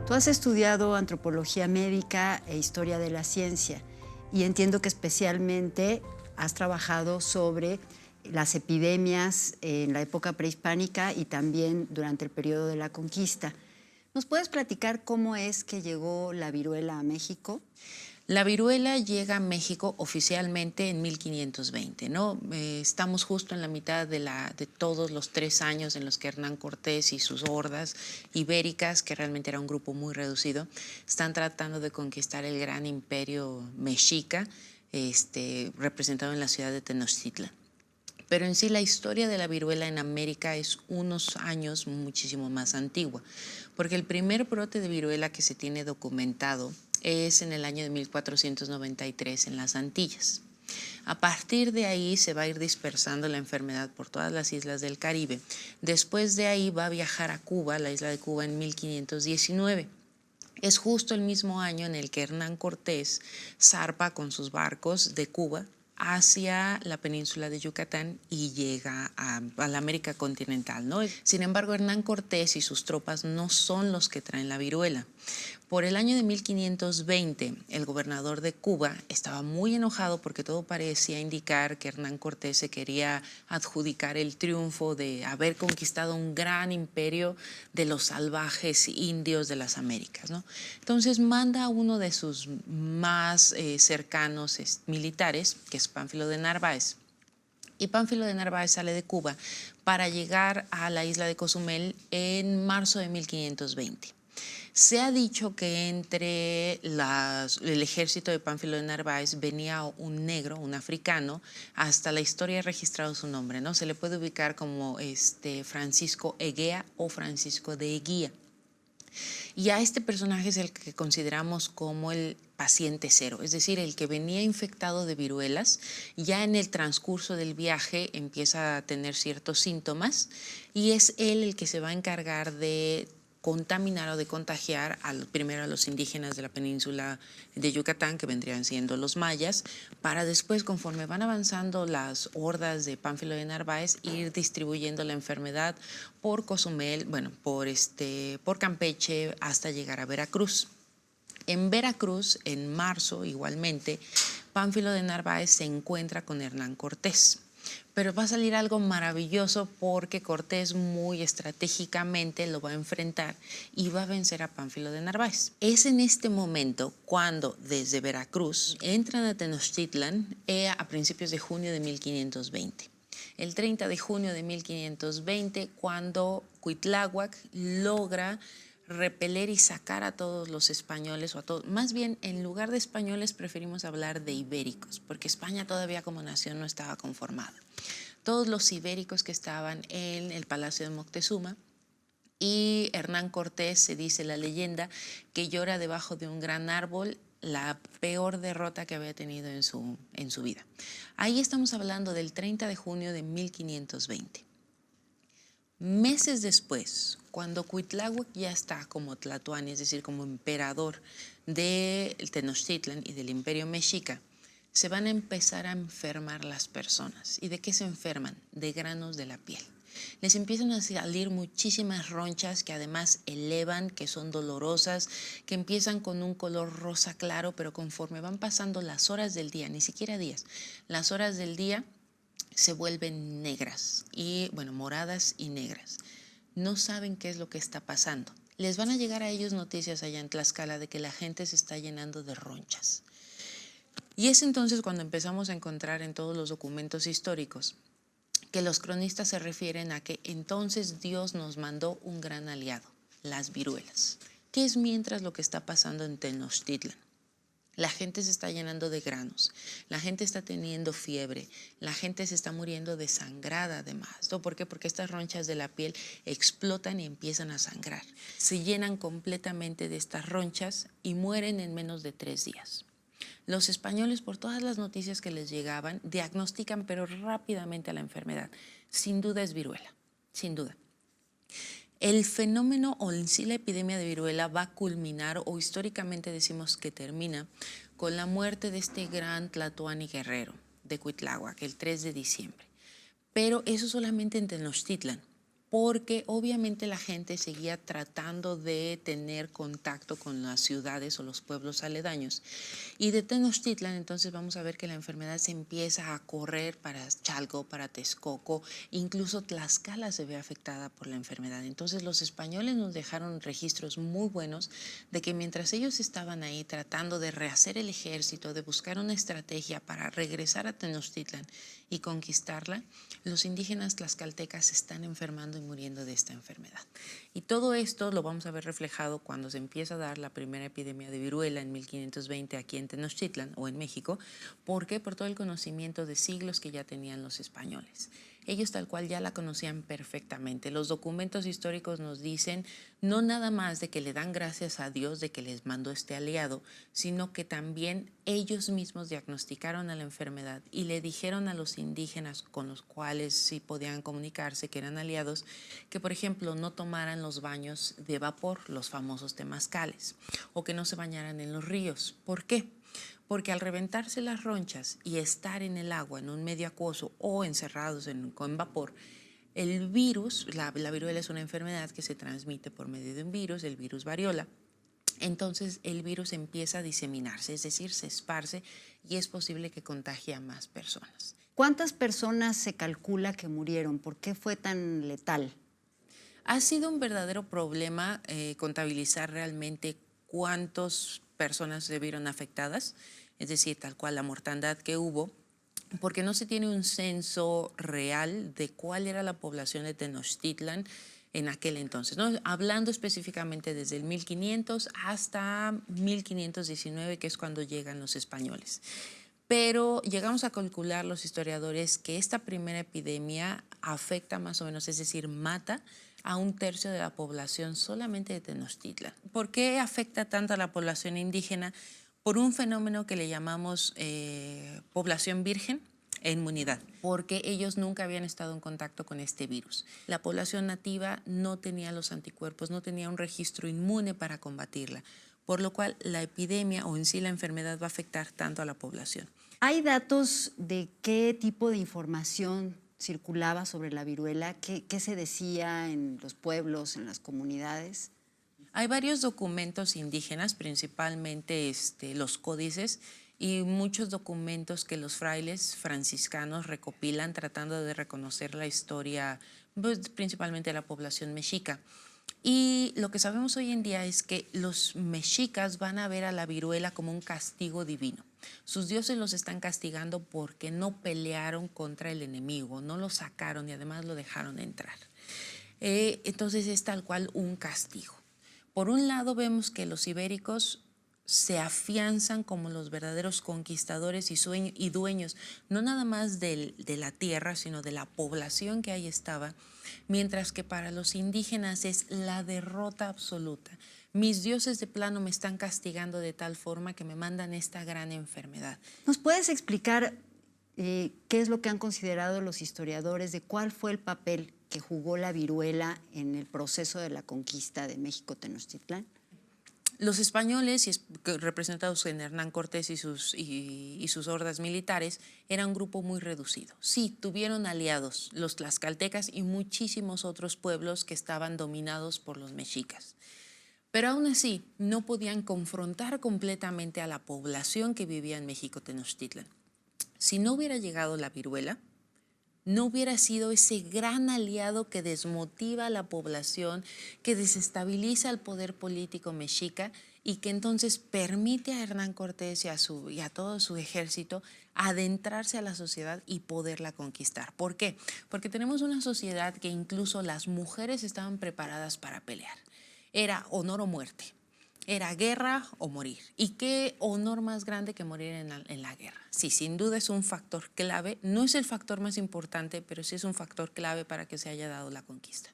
Tú has estudiado antropología médica e historia de la ciencia y entiendo que especialmente has trabajado sobre las epidemias en la época prehispánica y también durante el periodo de la conquista. ¿Nos puedes platicar cómo es que llegó la viruela a México? La viruela llega a México oficialmente en 1520, ¿no? Estamos justo en la mitad de todos los 3 años en los que Hernán Cortés y sus hordas ibéricas, que realmente era un grupo muy reducido, están tratando de conquistar el gran imperio mexica, representado en la ciudad de Tenochtitlan. Pero en sí la historia de la viruela en América es unos años muchísimo más antigua, porque el primer brote de viruela que se tiene documentado es en el año de 1493 en las Antillas. A partir de ahí se va a ir dispersando la enfermedad por todas las islas del Caribe. Después de ahí va a viajar a Cuba, la isla de Cuba, en 1519. Es justo el mismo año en el que Hernán Cortés zarpa con sus barcos de Cuba hacia la península de Yucatán y llega a la América continental, ¿no? Sin embargo, Hernán Cortés y sus tropas no son los que traen la viruela. Por el año de 1520, el gobernador de Cuba estaba muy enojado porque todo parecía indicar que Hernán Cortés se quería adjudicar el triunfo de haber conquistado un gran imperio de los salvajes indios de las Américas, ¿no? Entonces manda a uno de sus más cercanos militares, que es Pánfilo de Narváez. Y Pánfilo de Narváez sale de Cuba para llegar a la isla de Cozumel en marzo de 1520. Se ha dicho que entre el ejército de Pánfilo de Narváez venía un negro, un africano. Hasta la historia ha registrado su nombre, ¿no? Se le puede ubicar como Francisco Eguía o Francisco de Eguía. Y a este personaje es el que consideramos como el paciente cero, es decir, el que venía infectado de viruelas. Ya en el transcurso del viaje empieza a tener ciertos síntomas y es él el que se va a encargar de contaminar o de contagiar primero a los indígenas de la península de Yucatán, que vendrían siendo los mayas, para después, conforme van avanzando las hordas de Pánfilo de Narváez, ir distribuyendo la enfermedad por Cozumel, bueno, por Campeche, hasta llegar a Veracruz. En Veracruz, en marzo, igualmente, Pánfilo de Narváez se encuentra con Hernán Cortés. Pero va a salir algo maravilloso porque Cortés muy estratégicamente lo va a enfrentar y va a vencer a Pánfilo de Narváez. Es en este momento cuando desde Veracruz entran a Tenochtitlan a principios de junio de 1520. El 30 de junio de 1520, cuando Cuitláhuac logra repeler y sacar a todos los españoles, o a todos, más bien en lugar de españoles preferimos hablar de ibéricos, porque España todavía como nación no estaba conformada. Todos los ibéricos que estaban en el Palacio de Moctezuma, y Hernán Cortés, se dice la leyenda, que llora debajo de un gran árbol la peor derrota que había tenido en su vida. Ahí estamos hablando del 30 de junio de 1520. Meses después, cuando Cuitláhuac ya está como tlatoani, es decir, como emperador de Tenochtitlan y del imperio mexica, se van a empezar a enfermar las personas. ¿Y de qué se enferman? De granos de la piel. Les empiezan a salir muchísimas ronchas que además elevan, que son dolorosas, que empiezan con un color rosa claro, pero conforme van pasando las horas del día, ni siquiera días, las horas del día se vuelven negras y, bueno, moradas y negras. No saben qué es lo que está pasando. Les van a llegar a ellos noticias allá en Tlaxcala de que la gente se está llenando de ronchas. Y es entonces cuando empezamos a encontrar en todos los documentos históricos que los cronistas se refieren a que entonces Dios nos mandó un gran aliado, las viruelas. ¿Qué es mientras lo que está pasando en Tenochtitlan? La gente se está llenando de granos, la gente está teniendo fiebre, la gente se está muriendo desangrada además, ¿no? ¿Por qué? Porque estas ronchas de la piel explotan y empiezan a sangrar. Se llenan completamente de estas ronchas y mueren en menos de 3 días. Los españoles, por todas las noticias que les llegaban, diagnostican pero rápidamente a la enfermedad. Sin duda es viruela, sin duda. El fenómeno o en sí la epidemia de viruela va a culminar, o históricamente decimos que termina, con la muerte de este gran tlatoani guerrero de Cuitláhuac, el 3 de diciembre. Pero eso solamente en Tenochtitlan. porque obviamente la gente seguía tratando de tener contacto con las ciudades o los pueblos aledaños. Y de Tenochtitlan, entonces vamos a ver que la enfermedad se empieza a correr para Chalco, para Texcoco, incluso Tlaxcala se ve afectada por la enfermedad. Entonces los españoles nos dejaron registros muy buenos de que mientras ellos estaban ahí tratando de rehacer el ejército, de buscar una estrategia para regresar a Tenochtitlan y conquistarla, los indígenas tlaxcaltecas se están enfermando y muriendo de esta enfermedad. Y todo esto lo vamos a ver reflejado cuando se empieza a dar la primera epidemia de viruela en 1520 aquí en Tenochtitlan o en México. ¿Por qué? Por todo el conocimiento de siglos que ya tenían los españoles. Ellos tal cual ya la conocían perfectamente. Los documentos históricos nos dicen no nada más de que le dan gracias a Dios de que les mandó este aliado, sino que también ellos mismos diagnosticaron a la enfermedad y le dijeron a los indígenas con los cuales sí podían comunicarse, que eran aliados, que por ejemplo no tomaran los baños de vapor, los famosos temazcales, o que no se bañaran en los ríos. ¿Por qué? Porque al reventarse las ronchas y estar en el agua, en un medio acuoso o encerrados con vapor, el virus, la viruela es una enfermedad que se transmite por medio de un virus, el virus variola. Entonces el virus empieza a diseminarse, es decir, se esparce y es posible que contagie a más personas. ¿Cuántas personas se calcula que murieron? ¿Por qué fue tan letal? Ha sido un verdadero problema contabilizar realmente cuántas personas se vieron afectadas, es decir, tal cual la mortandad que hubo, porque no se tiene un censo real de cuál era la población de Tenochtitlan en aquel entonces, ¿no? Hablando específicamente desde el 1500 hasta 1519, que es cuando llegan los españoles. Pero llegamos a calcular los historiadores que esta primera epidemia afecta más o menos, es decir, mata a 1/3 de la población solamente de Tenochtitlan. ¿Por qué afecta tanto a la población indígena? Por un fenómeno que le llamamos población virgen e inmunidad, porque ellos nunca habían estado en contacto con este virus. La población nativa no tenía los anticuerpos, no tenía un registro inmune para combatirla, por lo cual la epidemia o en sí la enfermedad va a afectar tanto a la población. ¿Hay datos de qué tipo de información circulaba sobre la viruela? ¿Qué se decía en los pueblos, en las comunidades? Hay varios documentos indígenas, principalmente los códices, y muchos documentos que los frailes franciscanos recopilan tratando de reconocer la historia, pues, principalmente de la población mexica. Y lo que sabemos hoy en día es que los mexicas van a ver a la viruela como un castigo divino. Sus dioses los están castigando porque no pelearon contra el enemigo, no lo sacaron y además lo dejaron entrar. Entonces es tal cual un castigo. Por un lado vemos que los ibéricos se afianzan como los verdaderos conquistadores y dueños, no nada más de la tierra, sino de la población que ahí estaba, mientras que para los indígenas es la derrota absoluta. Mis dioses de plano me están castigando de tal forma que me mandan esta gran enfermedad. ¿Nos puedes explicar qué es lo que han considerado los historiadores de cuál fue el papel que jugó la viruela en el proceso de la conquista de México-Tenochtitlán? Los españoles, representados en Hernán Cortés y sus hordas militares, eran un grupo muy reducido. Sí, tuvieron aliados, los tlaxcaltecas y muchísimos otros pueblos que estaban dominados por los mexicas. Pero aún así, no podían confrontar completamente a la población que vivía en México-Tenochtitlan. Si no hubiera llegado la viruela, no hubiera sido ese gran aliado que desmotiva a la población, que desestabiliza el poder político mexica y que entonces permite a Hernán Cortés y a todo su ejército adentrarse a la sociedad y poderla conquistar. ¿Por qué? Porque tenemos una sociedad que incluso las mujeres estaban preparadas para pelear. Era honor o muerte. Era guerra o morir. ¿Y qué honor más grande que morir en la guerra? Sí, sin duda es un factor clave. No es el factor más importante, pero sí es un factor clave para que se haya dado la conquista.